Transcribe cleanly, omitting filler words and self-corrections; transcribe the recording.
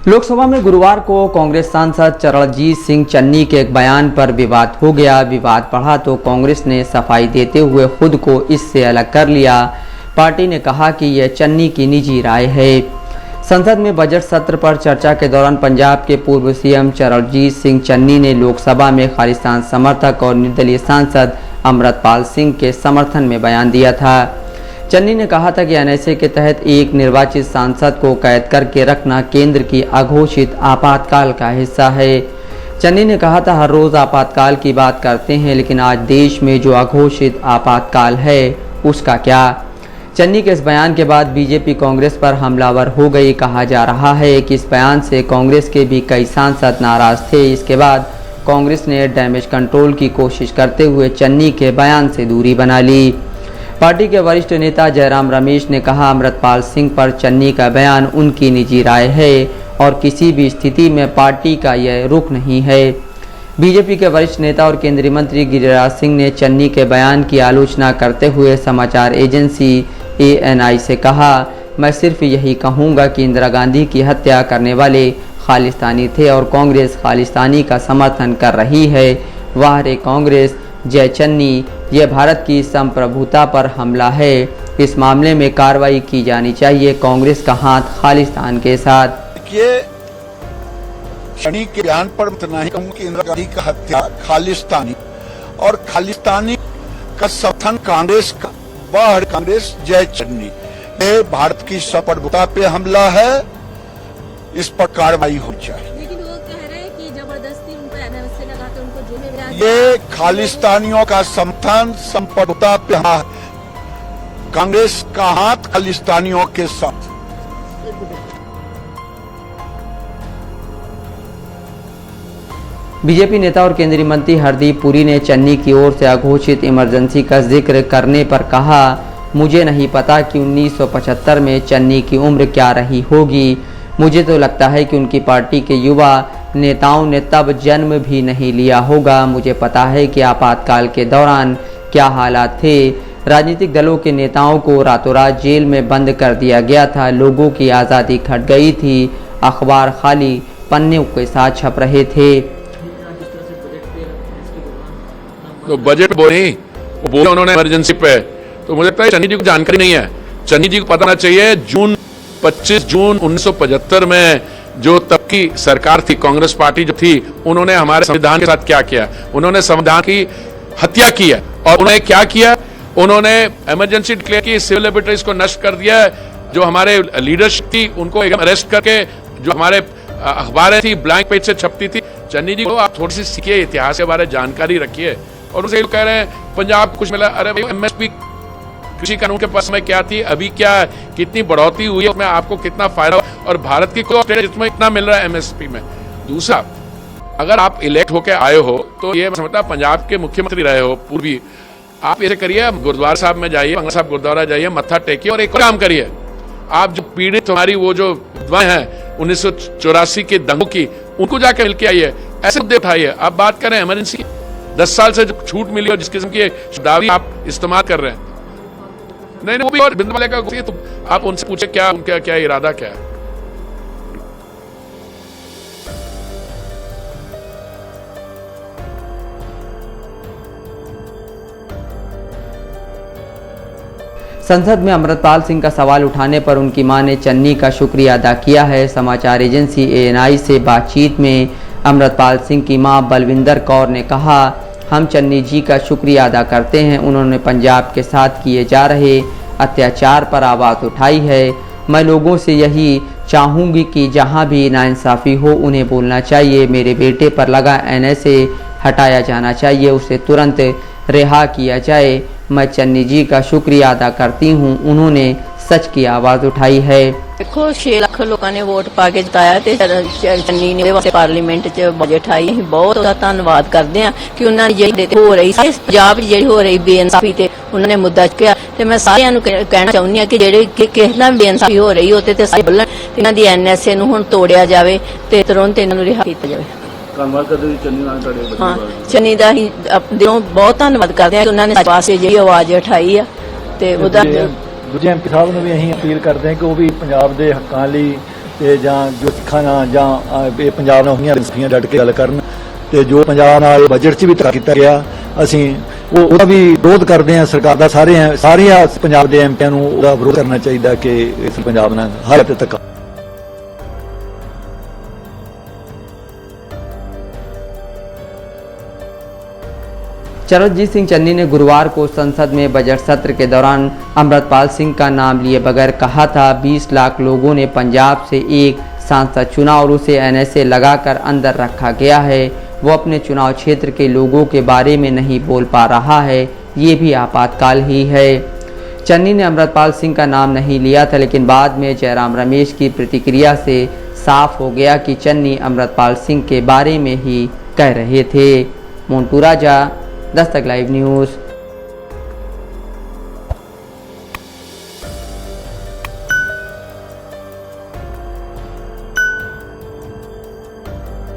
लोकसभा में गुरुवार को कांग्रेस सांसद चरणजीत सिंह चन्नी के एक बयान पर विवाद हो गया। विवाद बढ़ा तो कांग्रेस ने सफाई देते हुए खुद को इससे अलग कर लिया। पार्टी ने कहा कि यह चन्नी की निजी राय है। संसद में बजट सत्र पर चर्चा के दौरान पंजाब के पूर्व सीएम चरणजीत सिंह चन्नी ने लोकसभा में खालिस्तान समर्थक और निर्दलीय सांसद अमृतपाल सिंह के समर्थन में बयान दिया था। चन्नी ने कहा था कि एनएसए के तहत एक निर्वाचित सांसद को कैद करके रखना केंद्र की अघोषित आपातकाल का हिस्सा है। चन्नी ने कहा था, हर रोज आपातकाल की बात करते हैं, लेकिन आज देश में जो अघोषित आपातकाल है उसका क्या। चन्नी के इस बयान के बाद बीजेपी कांग्रेस पर हमलावर हो गई। कहा जा रहा है कि इस बयान से कांग्रेस के भी कई सांसद नाराज थे। इसके बाद कांग्रेस ने डैमेज कंट्रोल की कोशिश करते हुए चन्नी के बयान से दूरी बना ली। पार्टी के वरिष्ठ नेता जयराम रमेश ने कहा, अमृतपाल सिंह पर चन्नी का बयान उनकी निजी राय है और किसी भी स्थिति में पार्टी का यह रुख नहीं है। बीजेपी के वरिष्ठ नेता और केंद्रीय मंत्री गिरिराज सिंह ने चन्नी के बयान की आलोचना करते हुए समाचार एजेंसी ANI से कहा, मैं सिर्फ यही कहूँगा कि इंदिरा गांधी की हत्या करने वाले खालिस्तानी थे और कांग्रेस खालिस्तानी का समर्थन कर रही है। वाह रे कांग्रेस, जय चन्नी, यह भारत की संप्रभुता पर हमला है। इस मामले में कार्रवाई की जानी चाहिए। कांग्रेस का हाथ खालिस्तान के साथ। ये चन्नी के बयान पर इतना ही कहूँ कि इंदिरा गांधी का हत्या खालिस्तानी और खालिस्तानी का समर्थन कांग्रेस का। वाह कांग्रेस, जय चन्नी, ये भारत की संप्रभुता पे हमला है। इस पर कार्रवाई होनी चाहिए। ये खालिस्तानियों का समर्थन संप्रभुता पे कांग्रेस का हाथ खालिस्तानियों के साथ। बीजेपी नेता और केंद्रीय मंत्री हरदीप पुरी ने चन्नी की ओर से अघोषित इमरजेंसी का जिक्र करने पर कहा, मुझे नहीं पता कि 1975 में चन्नी की उम्र क्या रही होगी। मुझे तो लगता है कि उनकी पार्टी के युवा नेताओं ने तब जन्म भी नहीं लिया होगा। मुझे पता है कि आपातकाल के दौरान क्या हालात थे। राजनीतिक दलों के नेताओं को रातों रात जेल में बंद कर दिया गया था। लोगों की आज़ादी घट गई थी। अखबार खाली पन्ने के साथ छप रहे थे। तो बजट बोले उन्होंने इमरजेंसी पे, तो मुझे लगता है चन्नी जी को जानकारी नहीं है। चन्नी जी को पता होना चाहिए 25 जून 1975 में जो तब की सरकार थी, कांग्रेस पार्टी जो थी, उन्होंने हमारे संविधान के साथ क्या किया। उन्होंने संविधान की हत्या की है। और उन्होंने क्या किया, उन्होंने इमरजेंसी डिक्लेयर की, सिविल लिबर्टीज को नष्ट कर दिया। जो हमारे लीडरशिप थी उनको एकदम अरेस्ट करके, जो हमारे अखबारें थी ब्लैंक पेज से छपती थी। चन्नी जी को आप थोड़ी सी सीखिए, इतिहास के बारे में जानकारी रखिए। और उनसे कह रहे हैं पंजाब कुछ मिला, अरे भाई MSP कृषि कानून के पास में क्या थी, अभी क्या कितनी बढ़ोतरी हुई है, उसमें आपको कितना फायदा और भारत की कोई स्टेट जिसमें इतना मिल रहा है MSP में। दूसरा, अगर आप इलेक्ट होके आए हो तो ये समझता पंजाब के मुख्यमंत्री रहे हो पूर्वी, आप ऐसे करिए, गुरुद्वारा साहब में जाइए, बंगला साहब गुरुद्वारा जाइए, मत्था टेकिए और एक काम करिए, आप जो पीड़ित हमारी वो जो विधवाएं हैं 1984 के दंगों की, उनको जाकर मिलकर आइए, ऐसे मुद्दे उठाइए। आप बात करें इमरजेंसी की, 10 साल से जो छूट मिली और जिस किस्म की दावी आप इस्तेमाल कर रहे हैं, नहीं वो भी और बिंदु वाले का, तो आप उनसे पूछे क्या उनका क्या इरादा क्या है। संसद में अमृतपाल सिंह का सवाल उठाने पर उनकी मां ने चन्नी का शुक्रिया अदा किया है। समाचार एजेंसी ANI से बातचीत में अमृतपाल सिंह की मां बलविंदर कौर ने कहा, हम चन्नी जी का शुक्रिया अदा करते हैं। उन्होंने पंजाब के साथ किए जा रहे अत्याचार पर आवाज़ उठाई है। मैं लोगों से यही चाहूँगी कि जहाँ भी नाइंसाफ़ी हो उन्हें बोलना चाहिए। मेरे बेटे पर लगा NSA हटाया जाना चाहिए, उसे तुरंत रिहा किया जाए। मैं चन्नी जी का शुक्रिया अदा करती हूँ, उन्होंने सच की आवाज़ उठाई है। देखो 6 ਲੱਖ ਲੋਕਾਂ ਨੇ ਵੋਟ ਪਾ ਕੇ ਜਿਤਾਇਆ ਤੇ ਚੰਨੀ ਨੇ ਵਾਸਤੇ ਪਾਰਲੀਮੈਂਟ 'ਚ ਬਜਟ ਆਈ। ਅਸੀਂ ਬਹੁਤ ਉਹਦਾ ਧੰਨਵਾਦ ਕਰਦੇ ਹਾਂ ਕਿ ਉਹਨਾਂ ਨੇ ਜਿਹੜੀ ਹੋ ਰਹੀ ਸੀ ਪੰਜਾਬ 'ਚ ਜਿਹੜੀ ਹੋ ਰਹੀ ਬੇਇਨਸਾਫੀ ਤੇ ਉਹਨਾਂ ਨੇ ਮੁੱਦਾ ਚੁੱਕਿਆ। ਤੇ ਮੈਂ ਸਾਰਿਆਂ ਨੂੰ ਕਹਿਣਾ ਚਾਹੁੰਦੀ ਹਾਂ ਕਿ ਜਿਹੜੇ ਕਿਸੇ ਨਾਲ ਬੇਇਨਸਾਫੀ ਹੋ ਰਹੀ ਉਹਦੇ ਤੇ ਸਾਰੇ ਬੋਲਣ, ਇਹਨਾਂ ਦੀ NSA ਨੂੰ ਹੁਣ ਤੋੜਿਆ ਜਾਵੇ ਤੇ ਤੁਰੰਤ ਇਹਨਾਂ ਨੂੰ ਰਿਹਾ ਕੀਤਾ ਜਾਵੇ। ਧੰਨਵਾਦ ਕਰਦੇ ਜੀ ਚੰਨੀ ਨਾਲ ਤੁਹਾਡੇ ਬੱਚੇ ਹਾਂ, ਚੰਨੀ ਦਾ ਹੀ ਦਿਲੋਂ ਬਹੁਤ ਧੰਨਵਾਦ ਕਰਦੇ ਹਾਂ ਕਿ ਉਹਨਾਂ ਨੇ ਵਾਸਤੇ ਜਿਹੜੀ ਆਵਾਜ਼ ਉਠਾਈ ਆ ਤੇ ਉਹਦਾ ਦੂਜੇ MP ਸਾਹਿਬ ਨੂੰ ਵੀ ਅਸੀਂ ਅਪੀਲ ਕਰਦੇ ਹਾਂ ਕਿ ਉਹ ਵੀ ਪੰਜਾਬ ਦੇ ਹੱਕਾਂ ਲਈ ਤੇ ਜਾਂ ਜੋ ਸਿੱਖਾਂ ਨਾਲ ਜਾਂ ਇਹ ਪੰਜਾਬ ਨਾਲ ਹੋਈਆਂ ਬੇਇੱਜ਼ਤੀਆਂ ਡਟ ਕੇ ਗੱਲ ਕਰਨ ਤੇ ਜੋ ਪੰਜਾਬ ਨਾਲ ਬਜਟ 'ਚ ਵੀ ਧੱਕਾ ਕੀਤਾ ਗਿਆ ਅਸੀਂ ਉਹਦਾ ਵੀ ਵਿਰੋਧ ਕਰਦੇ ਹਾਂ। ਸਰਕਾਰ ਦਾ ਸਾਰਿਆਂ ਪੰਜਾਬ ਦੇ ਐਮਪੀਆਂ ਨੂੰ ਉਹਦਾ ਵਿਰੋਧ ਕਰਨਾ ਚਾਹੀਦਾ ਕਿ ਇਸ ਪੰਜਾਬ ਨਾਲ ਹਰ ਤੇ ਧੱਕਾ। चरणजीत सिंह चन्नी ने गुरुवार को संसद में बजट सत्र के दौरान अमृतपाल सिंह का नाम लिए बगैर कहा था 20 लाख लोगों ने पंजाब से एक सांसद चुना और उसे एनएसए लगाकर अंदर रखा गया है। वो अपने चुनाव क्षेत्र के लोगों के बारे में नहीं बोल पा रहा है, ये भी आपातकाल ही है। चन्नी ने अमृतपाल सिंह का नाम नहीं लिया था, लेकिन बाद में जयराम रमेश की प्रतिक्रिया से साफ हो गया कि चन्नी अमृतपाल सिंह के बारे में ही कह रहे थे। मोन्टू राजा, दस्तक लाइव न्यूज़।